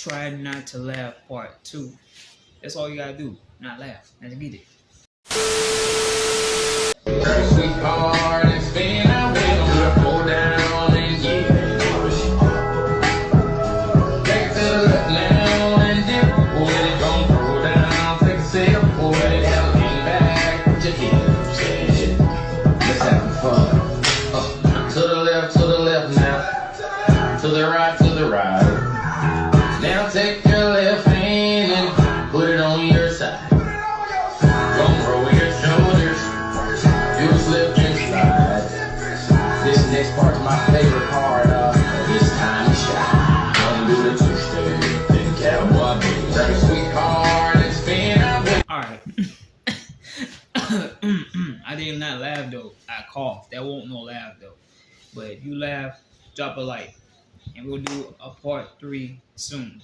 Try not to laugh part 2. That's all you gotta do. Not laugh. Let's get it. Sweetheart, and spin our wheel, pull down and get it. Take it to the left now and dip. When it gon' pull down, take a sip, pull it out, lean back, put your hips in. Let's have fun. To the left now. To the right. Now take your left hand and put it on your side. Don't roll your shoulders. Do slip and slide. This next part's my favorite part. This time shot. Don't do the twister. Then cowboy blues. Take a sweetheart and spin out with. Alright. I did not laugh though. I coughed. That won't no laugh though. But if you laugh, drop a like. And we'll do a part 3 soon.